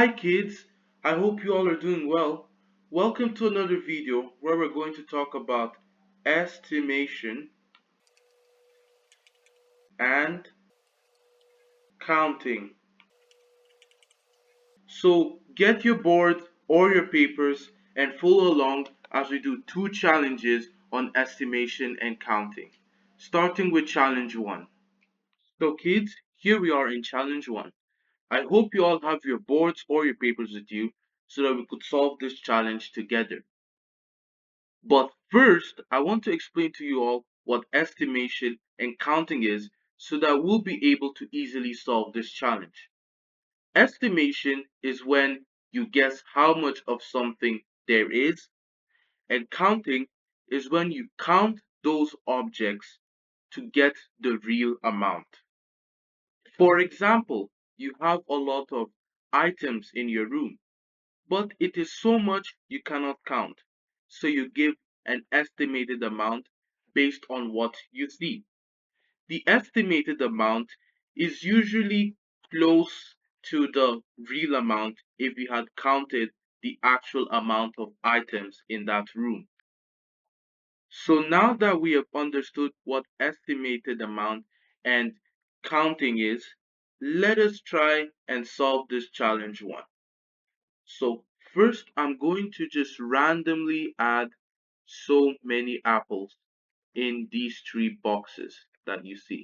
Hi kids, I hope you all are doing well. Welcome to another video where we're going to talk about estimation and counting. So get your board or your papers and follow along as we do two challenges on estimation and counting. Starting with challenge 1. So kids, here we are in challenge 1. I hope you all have your boards or your papers with you so that we could solve this challenge together. But first, I want to explain to you all what estimation and counting is so that we'll be able to easily solve this challenge. Estimation is when you guess how much of something there is, and counting is when you count those objects to get the real amount. For example, you have a lot of items in your room, but it is so much you cannot count. So you give an estimated amount based on what you see. The estimated amount is usually close to the real amount if you had counted the actual amount of items in that room. So now that we have understood what estimated amount and counting is, let us try and solve this challenge 1. So first I'm going to just randomly add so many apples in these three boxes that you see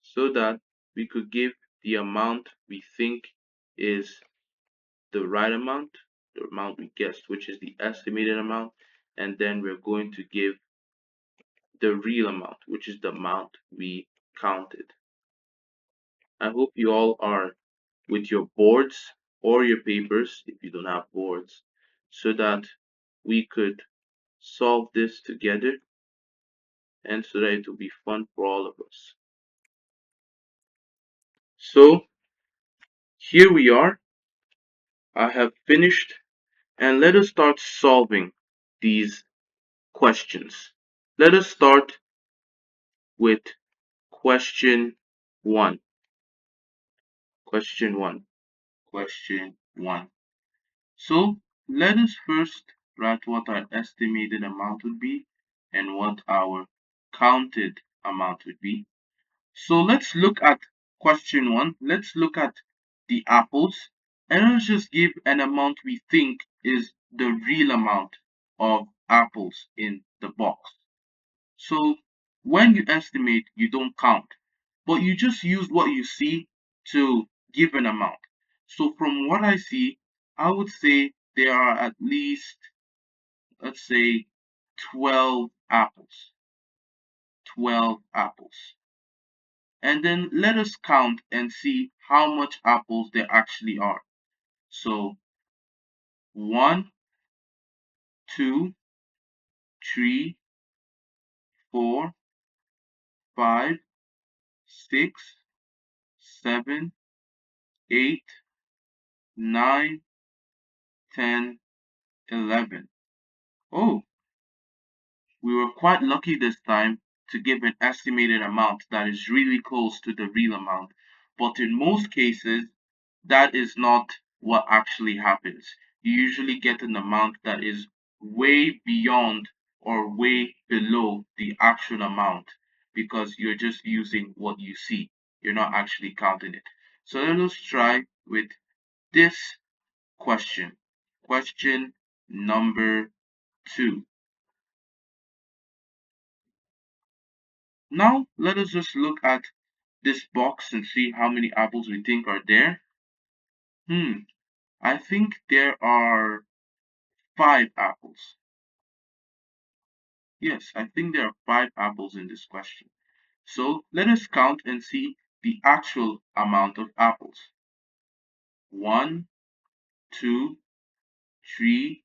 so that we could give the amount we think is the right amount, the amount we guessed, which is the estimated amount, and then we're going to give the real amount, which is the amount we counted. I hope you all are with your boards or your papers if you don't have boards so that we could solve this together and so that it will be fun for all of us. So here we are. I have finished and let us start solving these questions. Let us start with question 1. Question 1. Question 1. So let us first write what our estimated amount would be and what our counted amount would be. So let's look at question 1. Let's look at the apples and let's just give an amount we think is the real amount of apples in the box. So when you estimate, you don't count, but you just use what you see to give an amount. So from what I see, I would say there are at least, let's say, 12 apples. 12 apples. And then let us count and see how much apples there actually are. So 1, 2, 3, 4, 5, 6, 7, 8, 9, 10, 11. Oh, we were quite lucky this time to give an estimated amount that is really close to the real amount. But in most cases, that is not what actually happens. You usually get an amount that is way beyond or way below the actual amount because you're just using what you see. You're not actually counting it. So let us try with this question. Question number 2. Now let us just look at this box and see how many apples we think are there. I think there are 5 apples. Yes, I think there are 5 apples in this question. So let us count and see the actual amount of apples. 1, 2, 3,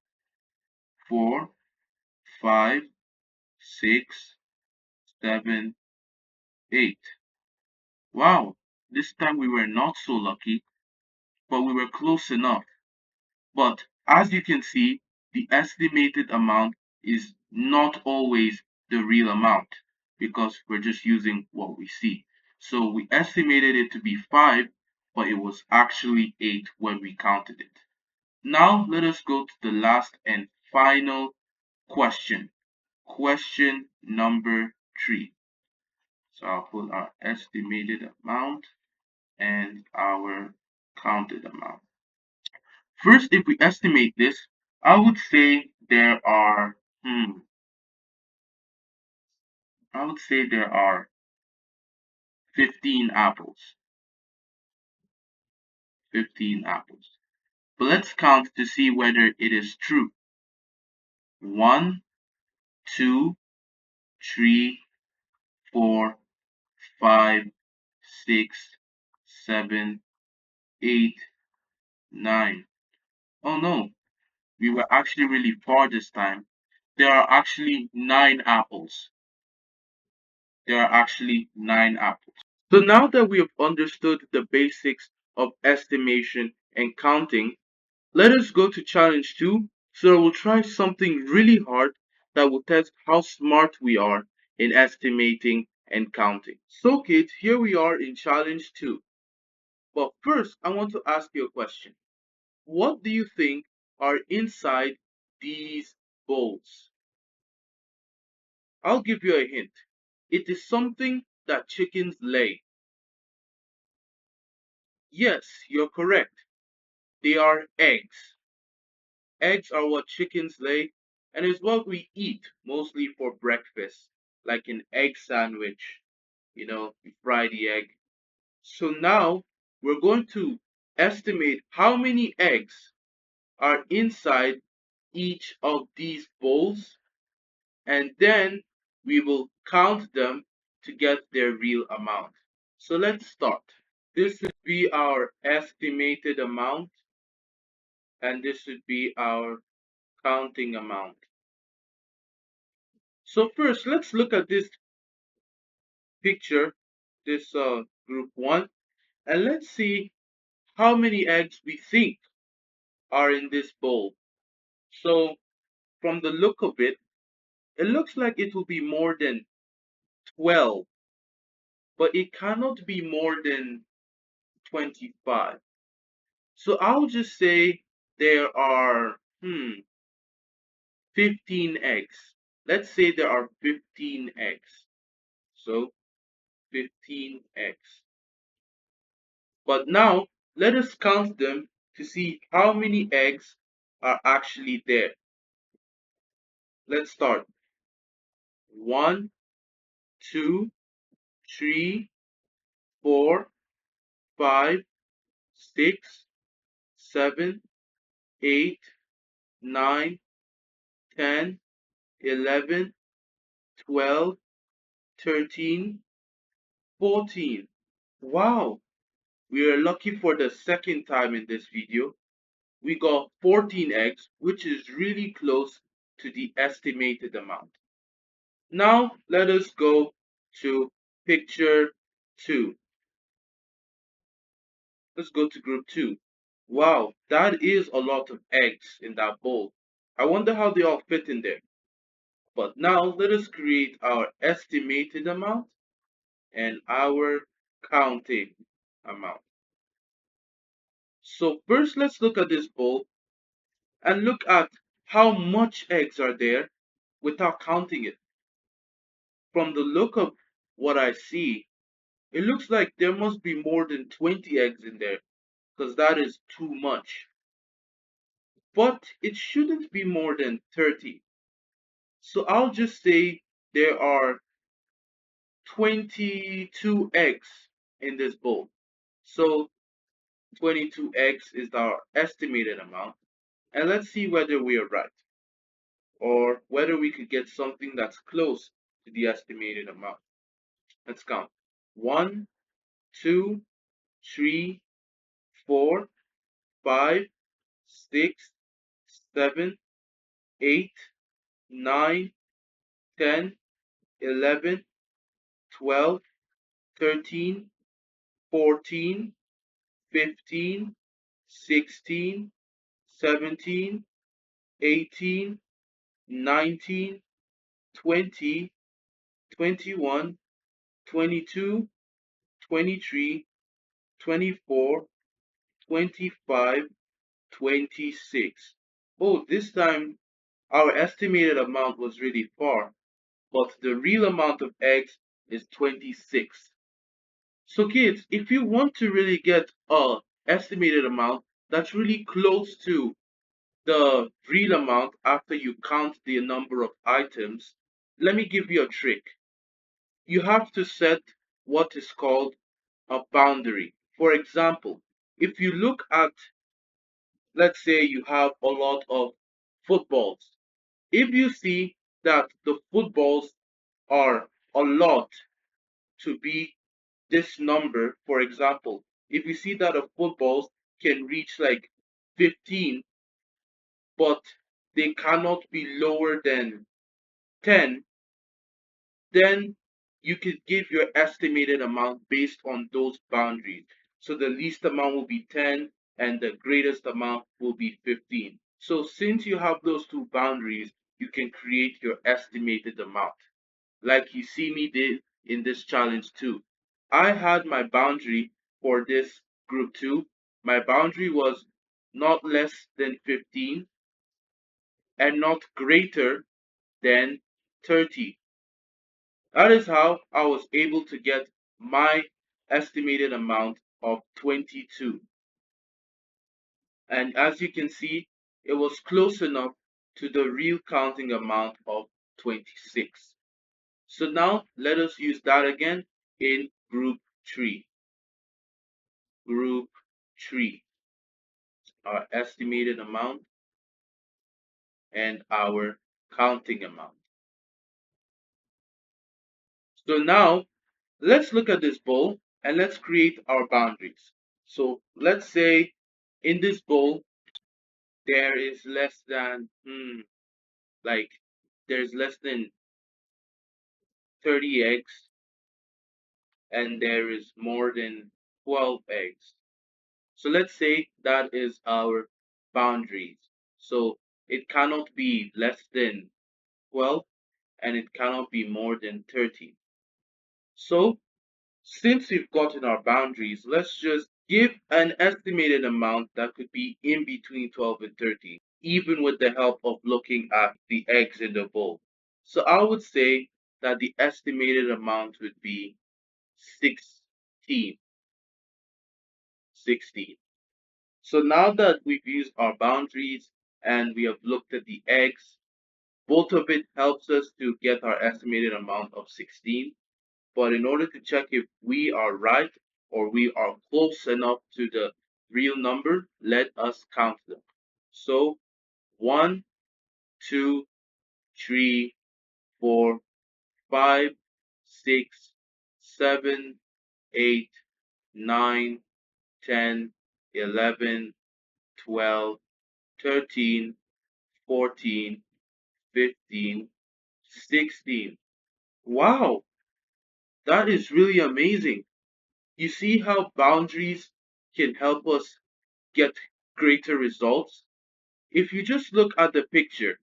4, 5, 6, 7, 8. Wow, this time we were not so lucky, but we were close enough. But as you can see, the estimated amount is not always the real amount because we're just using what we see. So we estimated it to be 5, but it was actually 8 when we counted it. Now let us go to the last and final question. Question number 3. So I'll put our estimated amount and our counted amount. First, if we estimate this, I would say I would say there are 15 apples. 15 apples. But let's count to see whether it is true. 1, 2, 3, 4, 5, 6, 7, 8, 9. Oh no, we were actually really far this time. There are actually 9 apples. There are actually 9 apples. So now that we have understood the basics of estimation and counting, let us go to challenge 2 so that we'll try something really hard that will test how smart we are in estimating and counting. So kids, here we are in challenge 2. But first, I want to ask you a question. What do you think are inside these bowls? I'll give you a hint. It is something that chickens lay. Yes, you're correct. They are eggs. Eggs are what chickens lay, and is what we eat mostly for breakfast, like an egg sandwich. You fry the egg. So now we're going to estimate how many eggs are inside each of these bowls, and then we will count them to get their real amount. So let's start. This would be our estimated amount, and this would be our counting amount. So first, let's look at this picture, this group 1, and let's see how many eggs we think are in this bowl. So from the look of it, it looks like it will be more than 12, but it cannot be more than 25. So I'll just say there are 15 eggs. Let's say there are 15 eggs. So 15 eggs. But now let us count them to see how many eggs are actually there. Let's start. 1, 2, 3, 4, 5, 6, 7, 8, 9, 10, 11, 12, 13, 14. Wow, we are lucky for the second time in this video. We got 14 eggs, which is really close to the estimated amount. Now let us go to picture 2. Let's go to group 2. Wow, that is a lot of eggs in that bowl. I wonder how they all fit in there. But now let us create our estimated amount and our counting amount. So first let's look at this bowl and look at how much eggs are there without counting it. From the look of what I see, it looks like there must be more than 20 eggs in there because that is too much. But it shouldn't be more than 30. So I'll just say there are 22 eggs in this bowl. So 22 eggs is our estimated amount. And let's see whether we are right or whether we could get something that's close to the estimated amount. Let's count. 1, 2, 3, 4, 5, 6, 7, 8, 9, 10, 11, 12, 13, 14, 15, 16, 17, 18, 19, 20, 21, 22, 23, 24, 25, 26. Oh, this time our estimated amount was really far, but the real amount of eggs is 26. So kids, if you want to really get a estimated amount that's really close to the real amount after you count the number of items, let me give you a trick. You have to set what is called a boundary. For example, if you look at, let's say you have a lot of footballs. If you see that the footballs are a lot to be this number, for example, if you see that the footballs can reach like 15, but they cannot be lower than 10, then you could give your estimated amount based on those boundaries. So the least amount will be 10 and the greatest amount will be 15. So since you have those two boundaries, you can create your estimated amount. Like you see me did in this challenge too. I had my boundary for this group 2. My boundary was not less than 15 and not greater than 30. That is how I was able to get my estimated amount of 22. And as you can see, it was close enough to the real counting amount of 26. So now let us use that again in group 3. Group 3, our estimated amount and our counting amount. So now let's look at this bowl and let's create our boundaries. So let's say in this bowl there is less than like there's less than 30 eggs and there is more than 12 eggs. So let's say that is our boundaries. So it cannot be less than 12 and it cannot be more than 30. So since we've gotten our boundaries, let's just give an estimated amount that could be in between 12 and 30, even with the help of looking at the eggs in the bowl. So I would say that the estimated amount would be 16. 16. So now that we've used our boundaries and we have looked at the eggs, both of it helps us to get our estimated amount of 16. But in order to check if we are right or we are close enough to the real number, let us count them. So 1, 2, 3, 4, 5, 6, 7, 8, 9, 10, 11, 12, 13, 14, 15, 16. Wow, that is really amazing. You see how boundaries can help us get greater results? If you just look at the picture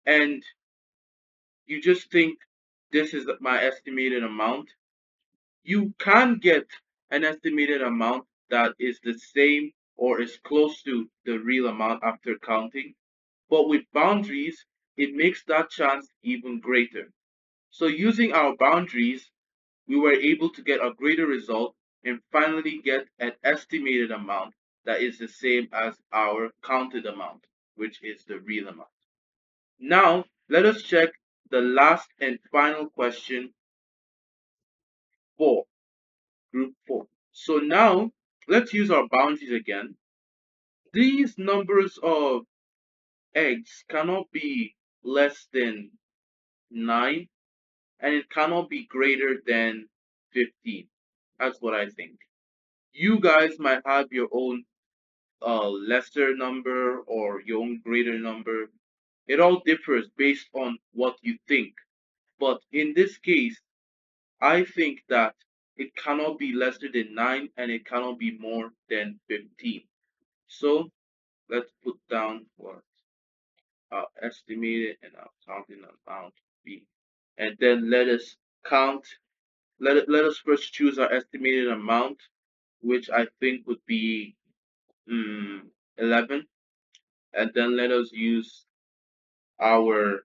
and you just think this is my estimated amount, you can get an estimated amount that is the same or is close to the real amount after counting. But with boundaries, it makes that chance even greater. So using our boundaries, we were able to get a greater result and finally get an estimated amount that is the same as our counted amount, which is the real amount. Now, let us check the last and final question for group 4. So now, let's use our boundaries again. These numbers of eggs cannot be less than 9 and it cannot be greater than 15. That's what I think. You guys might have your own lesser number or your own greater number. It all differs based on what you think. But in this case, I think that it cannot be lesser than 9 and it cannot be more than 15. So let's put down what our estimated and our counting amount be. And then let us count. Let us first choose our estimated amount which I think would be 11. And then let us use our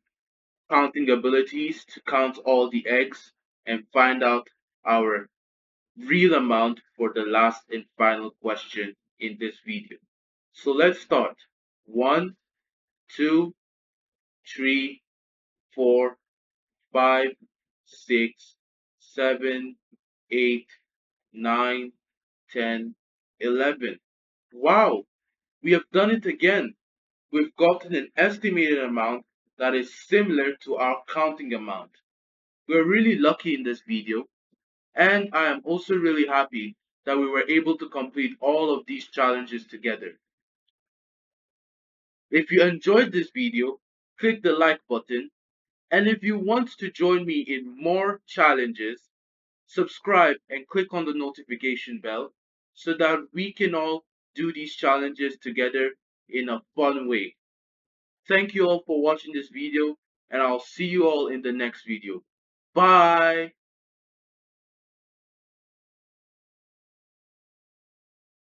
counting abilities to count all the eggs and find out our real amount for the last and final question in this video. So let's start. 1, 2, 3, 4, 5, 6, 7, 8, 9, 10, 11. Wow, we have done it again. We've gotten an estimated amount that is similar to our counting amount. We're really lucky in this video, and I am also really happy that we were able to complete all of these challenges together. If you enjoyed this video, click the like button, and if you want to join me in more challenges, subscribe and click on the notification bell so that we can all do these challenges together in a fun way. Thank you all for watching this video, and I'll see you all in the next video. Bye!